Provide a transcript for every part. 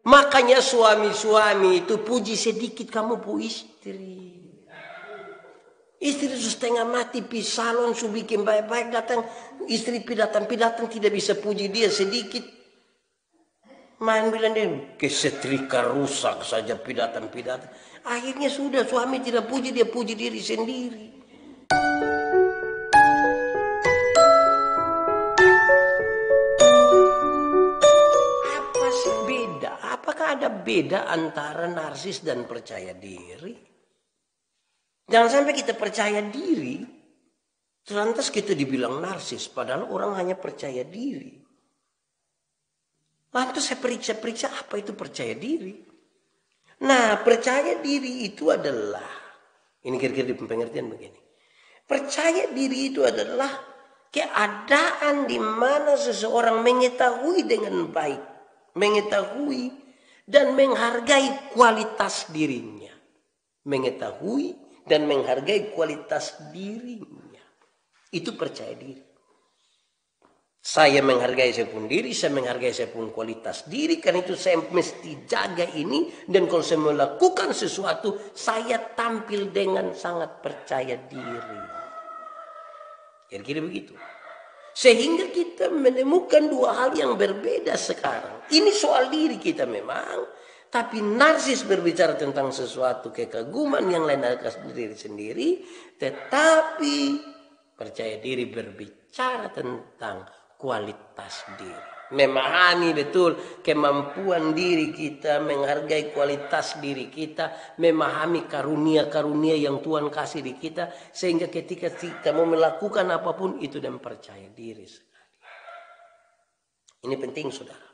Makanya suami-suami itu puji sedikit kamu pu istri. Istri itu setengah mati pi salon su bikin baik-baik datang. Istri pidatang tidak bisa puji dia sedikit. Main bilang dia kesetrika rusak saja pidatang. Akhirnya sudah suami tidak puji, dia puji diri sendiri. Apa sih beda? Apakah ada beda antara narsis dan percaya diri? Jangan sampai kita percaya diri, lantas kita dibilang narsis, padahal orang hanya percaya diri. Lantas saya periksa apa itu percaya diri. Nah, percaya diri itu adalah, ini kira-kira di pengertian begini. Percaya diri itu adalah keadaan di mana seseorang mengetahui dengan baik, mengetahui dan menghargai kualitas dirinya. Mengetahui dan menghargai kualitas dirinya. Itu percaya diri. Saya menghargai saya pun diri, saya menghargai saya pun kualitas diri. Karena itu saya mesti jaga ini. Dan kalau saya melakukan sesuatu, saya tampil dengan sangat percaya diri. Kira-kira begitu. Sehingga kita menemukan dua hal yang berbeda sekarang. Ini soal diri kita memang. Tapi narsis berbicara tentang sesuatu kekaguman yang lain dari diri sendiri. Tetapi percaya diri berbicara tentang kualitas diri. Memahami betul kemampuan diri kita. Menghargai kualitas diri kita. Memahami karunia-karunia yang Tuhan kasih di kita. Sehingga ketika kita mau melakukan apapun itu dan percaya diri sekali. Ini penting saudara.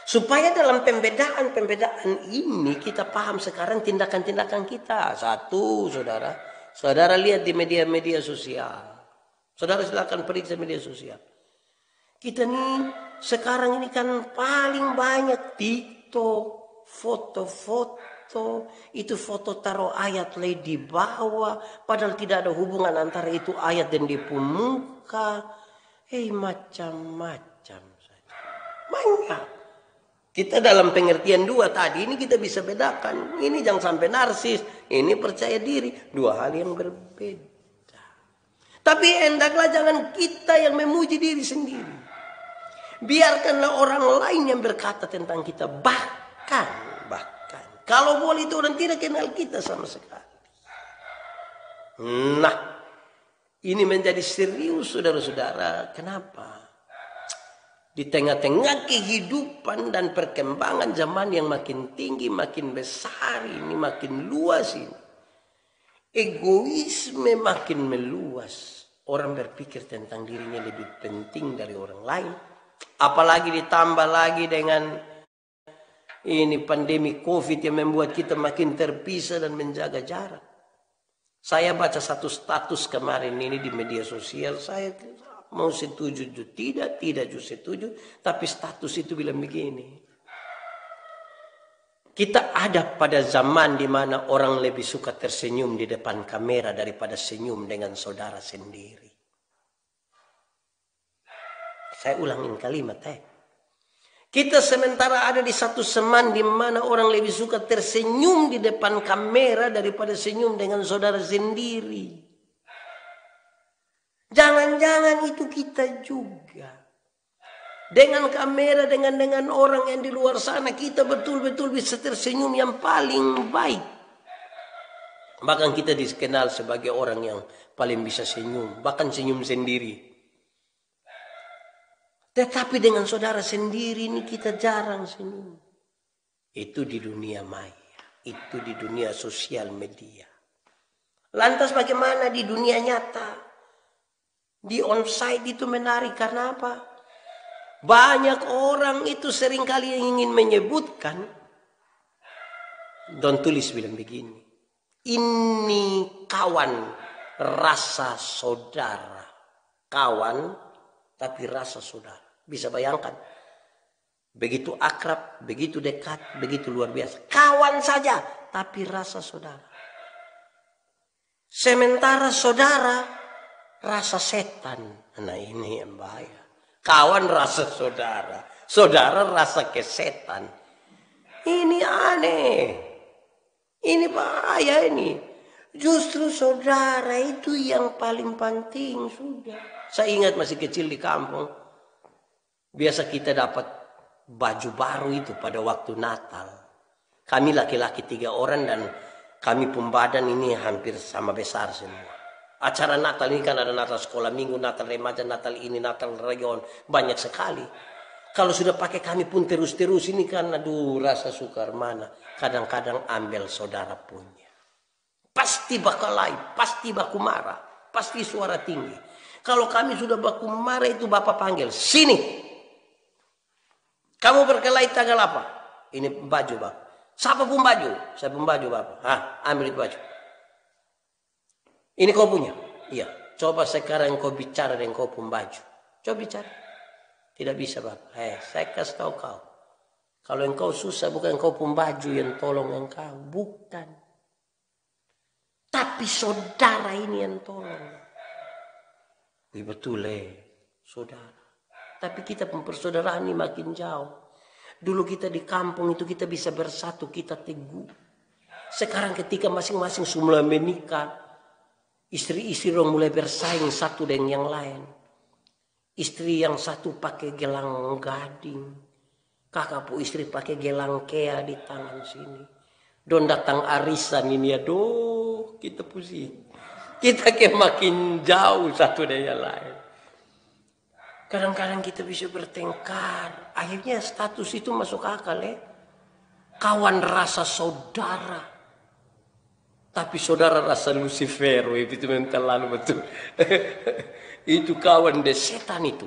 Supaya dalam pembedaan ini kita paham sekarang tindakan-tindakan kita. Satu, saudara lihat di media-media sosial. Saudara silakan periksa media sosial. Kita nih sekarang ini kan paling banyak TikTok, foto-foto. Itu foto taruh ayat di bawah. Padahal tidak ada hubungan antara itu ayat dan di muka. Macam-macam saja. Banyak. Kita dalam pengertian dua tadi ini kita bisa bedakan. Ini jangan sampai narsis. Ini percaya diri. Dua hal yang berbeda. Tapi hendaklah jangan kita yang memuji diri sendiri. Biarkanlah orang lain yang berkata tentang kita. Bahkan. Kalau boleh itu orang tidak kenal kita sama sekali. Nah. Ini menjadi serius saudara-saudara. Kenapa? Di tengah-tengah kehidupan dan perkembangan zaman yang makin tinggi, makin besar ini, makin luas ini. Egoisme makin meluas. Orang berpikir tentang dirinya lebih penting dari orang lain. Apalagi ditambah lagi dengan ini pandemi COVID yang membuat kita makin terpisah dan menjaga jarak. Saya baca satu status kemarin ini di media sosial, saya mau setuju tidak juga setuju, tapi status itu bilang begini. Kita ada pada zaman di mana orang lebih suka tersenyum di depan kamera daripada senyum dengan saudara sendiri. Saya ulangin kalimat. Kita sementara ada di satu zaman di mana orang lebih suka tersenyum di depan kamera daripada senyum dengan saudara sendiri. Jangan-jangan itu kita juga. Dengan kamera, dengan orang yang di luar sana, kita betul-betul bisa tersenyum yang paling baik. Bahkan kita dikenal sebagai orang yang paling bisa senyum. Bahkan senyum sendiri. Tetapi dengan saudara sendiri ini kita jarang senyum. Itu di dunia maya. Itu di dunia sosial media. Lantas bagaimana di dunia nyata? Di onsite itu menarik karena apa? Banyak orang itu seringkali yang ingin menyebutkan. Don tulis bilang begini. Ini kawan rasa saudara. Kawan tapi rasa saudara. Bisa bayangkan. Begitu akrab, begitu dekat, begitu luar biasa. Kawan saja tapi rasa saudara. Sementara saudara rasa setan. Nah ini yang bahaya. Kawan rasa saudara. Saudara rasa kesetan. Ini aneh. Ini bahaya ini. Justru saudara itu yang paling penting sudah. Saya ingat masih kecil di kampung. Biasa kita dapat baju baru itu pada waktu Natal. Kami laki-laki 3 orang dan kami pembadan ini hampir sama besar semua. Acara Natal ini kan ada Natal sekolah minggu, Natal remaja, Natal ini, Natal region. Banyak sekali. Kalau sudah pakai kami pun terus-terus ini kan aduh rasa sukar mana. Kadang-kadang ambil saudara punya. Pasti bakal lain, pasti baku marah, pasti suara tinggi. Kalau kami sudah baku marah itu bapak panggil, sini. Kamu berkelahi tanggal apa? Ini baju bapak. Siapa pun baju? Saya pun baju bapak. Ambil itu baju. Ini kau punya? Iya. Coba sekarang kau bicara dengan kau pun baju. Coba bicara. Tidak bisa bapak. Saya kasih tahu kau. Kalau engkau susah bukan kau pun baju yang tolong engkau. Bukan. Tapi saudara ini yang tolong. Betul saudara. Tapi kita persaudaraan ini makin jauh. Dulu kita di kampung itu kita bisa bersatu, kita teguh. Sekarang ketika masing-masing semula menikah. Istri-istri orang mulai bersaing satu dengan yang lain. Istri yang satu pakai gelang gading. Kakak pu istri pakai gelang kea di tangan sini. Don datang arisan ini aduh kita pusing. Kita makin jauh satu dari yang lain. Kadang-kadang kita bisa bertengkar. Akhirnya status itu masuk akal Kawan rasa saudara. Tapi saudara rasa Lucifer. Itu memang terlalu betul. Itu kawan setan itu.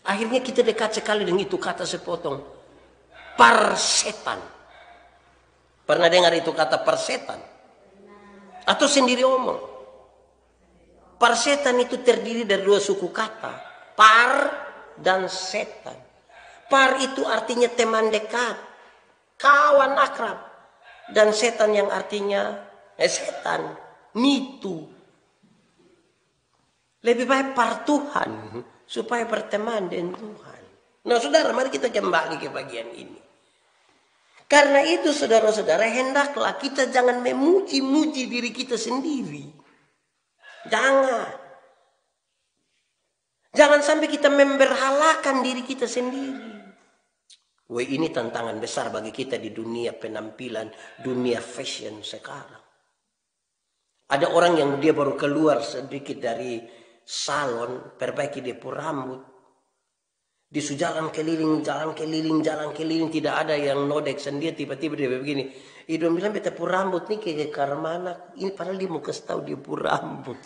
Akhirnya kita dekat sekali dengan itu kata sepotong. Parsetan. Pernah dengar itu kata parsetan? Atau sendiri omong? Parsetan itu terdiri dari 2 suku kata. Par dan setan. Par itu artinya teman dekat. Kawan akrab. Dan setan yang artinya setan. Mitu. Lebih baik par Tuhan. Supaya berteman dengan Tuhan. Nah saudara mari kita kembali ke bagian ini. Karena itu saudara-saudara hendaklah kita jangan memuji-muji diri kita sendiri. Jangan. Jangan sampai kita memberhalakan diri kita sendiri. Ini tantangan besar bagi kita di dunia penampilan, dunia fashion sekarang. Ada orang yang dia baru keluar sedikit dari salon, perbaiki dia pun rambut. Disu jalan keliling, tidak ada yang nodek sendiri. Tiba-tiba dia begini. Dia bilang beta pun rambut nih kayak karmana. Ini padahal dia mau kasih tahu dia pun rambut.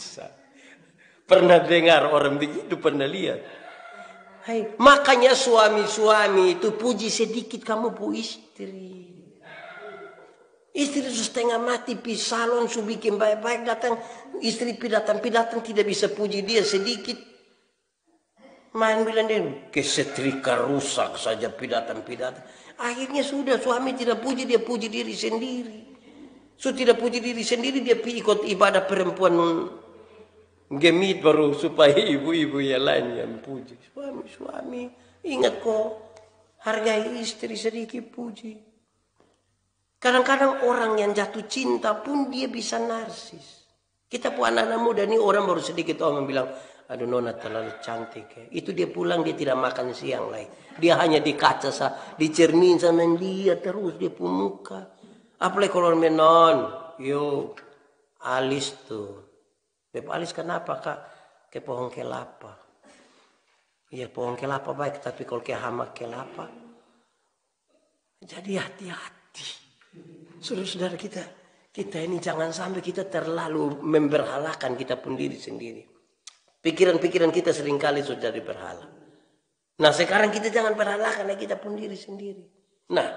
Pernah dengar orang begitu, pernah lihat. Makanya suami-suami itu puji sedikit kamu pu istri. Istri itu setengah mati pi salon su bikin baik-baik datang. Istri pidatang tidak bisa puji dia sedikit. Main bilang dia kesetrika rusak saja pidatang. Akhirnya sudah suami tidak puji, dia puji diri sendiri. Tidak puji diri sendiri dia ikut ibadah perempuan gemit baru supaya ibu-ibu yang lain yang puji. Suami ingat kok hargai istri sedikit puji. Kadang-kadang orang yang jatuh cinta pun dia bisa narsis. Kita pun anak-anak muda nih orang baru sedikit orang bilang, aduh nona terlalu cantik. Itu dia pulang dia tidak makan siang lagi. Dia hanya di kaca dicermin sama dia terus dia pun muka. Apalagi kalau menon, alis tuh. Beb alis kenapa kak? Ke pohon kelapa. Iya pohon kelapa baik tapi kalau ke hama kelapa. Jadi hati-hati. Saudara-saudara kita ini jangan sampai kita terlalu memberhalakan kita pun diri sendiri. Pikiran-pikiran kita seringkali sudah jadi berhala. Nah sekarang kita jangan berhalakan kita pun diri sendiri. Nah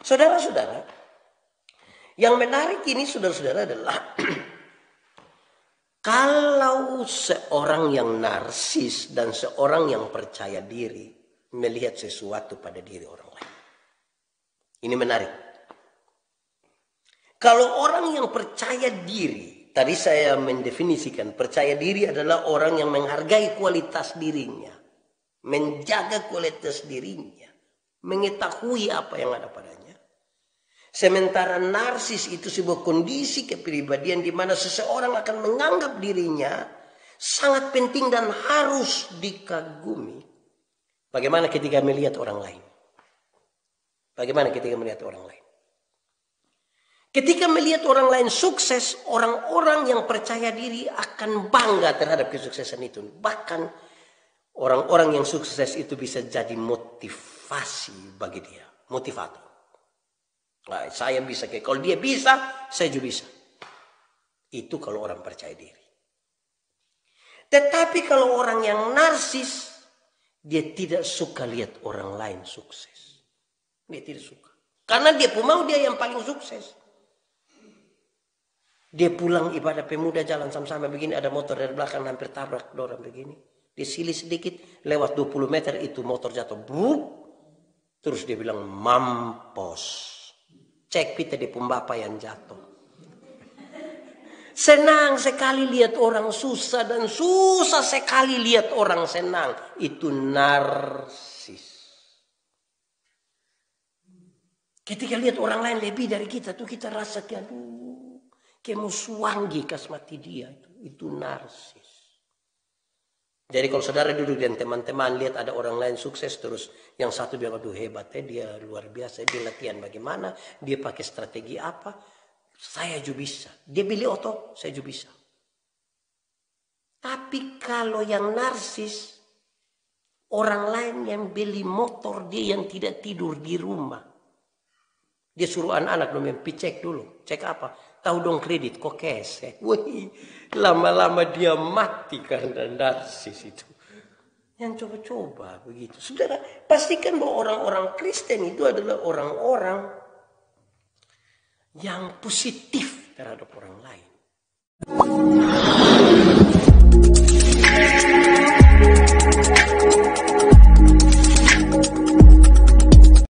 saudara-saudara, yang menarik ini saudara-saudara adalah kalau seorang yang narsis dan seorang yang percaya diri melihat sesuatu pada diri orang lain. Ini menarik. Kalau orang yang percaya diri, tadi saya mendefinisikan percaya diri adalah orang yang menghargai kualitas dirinya, menjaga kualitas dirinya, mengetahui apa yang ada padanya. Sementara narsis itu sebuah kondisi kepribadian di mana seseorang akan menganggap dirinya sangat penting dan harus dikagumi. Bagaimana ketika melihat orang lain? Bagaimana ketika melihat orang lain? Ketika melihat orang lain sukses, orang-orang yang percaya diri akan bangga terhadap kesuksesan itu. Bahkan orang-orang yang sukses itu bisa jadi motivasi bagi dia, motivator. Nah, saya bisa, kalau dia bisa, saya juga bisa. Itu kalau orang percaya diri. Tetapi kalau orang yang narsis, dia tidak suka lihat orang lain sukses. Dia tidak suka. Karena dia pun mau dia yang paling sukses. Dia pulang ibadah pemuda jalan sama-sama begini, ada motor dari belakang hampir tabrak orang begini. Dia silih sedikit, lewat 20 meter itu motor jatuh. Bruk. Terus dia bilang, mampus. Cek pita di pembapa yang jatuh. Senang sekali lihat orang susah dan susah sekali lihat orang senang. Itu narsis. Ketika lihat orang lain lebih dari kita tuh kita rasa kayak aduh, kayak musuhangi kasmati dia itu narsis. Jadi kalau saudara duduk dan teman-teman lihat ada orang lain sukses terus yang satu bilang aduh hebat dia luar biasa, dia latihan bagaimana, dia pakai strategi apa, saya juga bisa. Dia beli otot, saya juga bisa. Tapi kalau yang narsis, orang lain yang beli motor, dia yang tidak tidur di rumah. Dia suruh anak-anak dong cek dulu, cek apa? Tahu dong kredit kok cash. Wih, lama-lama dia mati karena narsis itu. Yang coba-coba begitu. Saudara, pastikan bahwa orang-orang Kristen itu adalah orang-orang yang positif terhadap orang lain.